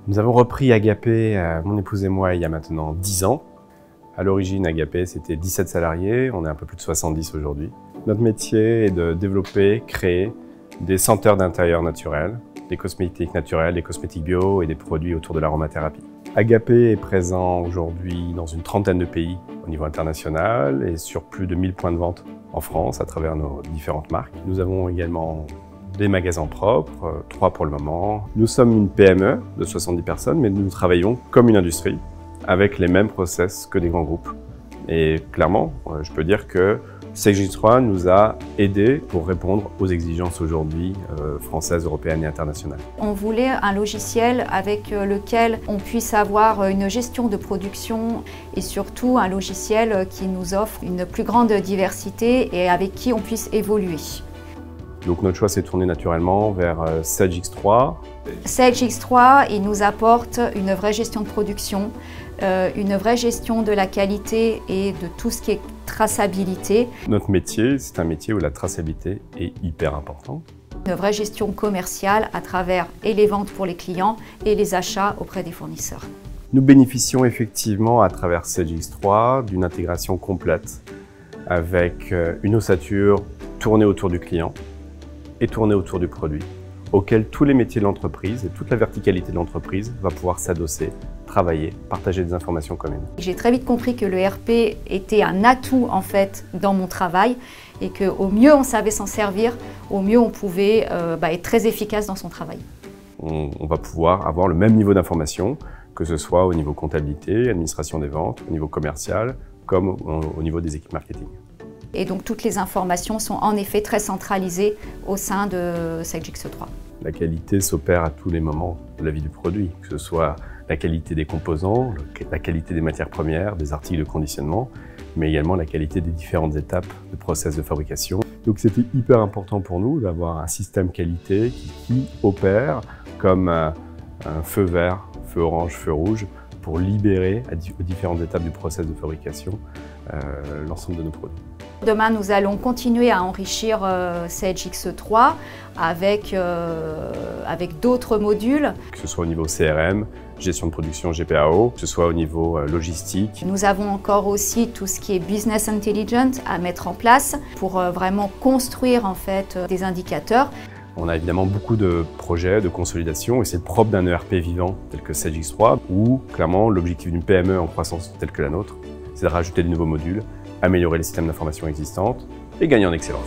Nous avons repris Agapé, mon épouse et moi, il y a maintenant 10 ans. À l'origine, Agapé, c'était 17 salariés, on est un peu plus de 70 aujourd'hui. Notre métier est de développer, créer des senteurs d'intérieur naturels, des cosmétiques naturels, des cosmétiques bio et des produits autour de l'aromathérapie. Agapé est présent aujourd'hui dans une 30aine de pays au niveau international et sur plus de 1000 points de vente en France à travers nos différentes marques. Nous avons également des magasins propres, 3 pour le moment. Nous sommes une PME de 70 personnes, mais nous travaillons comme une industrie, avec les mêmes process que des grands groupes. Et clairement, je peux dire que CX3 nous a aidés pour répondre aux exigences aujourd'hui françaises, européennes et internationales. On voulait un logiciel avec lequel on puisse avoir une gestion de production et surtout un logiciel qui nous offre une plus grande diversité et avec qui on puisse évoluer. Donc notre choix s'est tourné naturellement vers Sage X3. Sage X3, il nous apporte une vraie gestion de production, une vraie gestion de la qualité et de tout ce qui est traçabilité. Notre métier, c'est un métier où la traçabilité est hyper importante. Une vraie gestion commerciale à travers et les ventes pour les clients et les achats auprès des fournisseurs. Nous bénéficions effectivement à travers Sage X3 d'une intégration complète avec une ossature tournée autour du client et tourner autour du produit, auquel tous les métiers de l'entreprise et toute la verticalité de l'entreprise va pouvoir s'adosser, travailler, partager des informations communes. J'ai très vite compris que le RP était un atout en fait dans mon travail et qu'au mieux on savait s'en servir, au mieux on pouvait être très efficace dans son travail. On va pouvoir avoir le même niveau d'information, que ce soit au niveau comptabilité, administration des ventes, au niveau commercial, comme au niveau des équipes marketing. Et donc toutes les informations sont en effet très centralisées au sein de Sage X3. La qualité s'opère à tous les moments de la vie du produit, que ce soit la qualité des composants, la qualité des matières premières, des articles de conditionnement, mais également la qualité des différentes étapes de process de fabrication. Donc c'était hyper important pour nous d'avoir un système qualité qui opère comme un feu vert, feu orange, feu rouge, pour libérer aux différentes étapes du process de fabrication l'ensemble de nos produits. Demain, nous allons continuer à enrichir Sage X3 avec d'autres modules. Que ce soit au niveau CRM, gestion de production GPAO, que ce soit au niveau logistique. Nous avons encore aussi tout ce qui est Business Intelligence à mettre en place pour vraiment construire en fait des indicateurs. On a évidemment beaucoup de projets de consolidation et c'est le propre d'un ERP vivant tel que Sage X3 où clairement l'objectif d'une PME en croissance telle que la nôtre, c'est de rajouter de nouveaux modules, améliorer les systèmes d'information existants et gagner en excellence.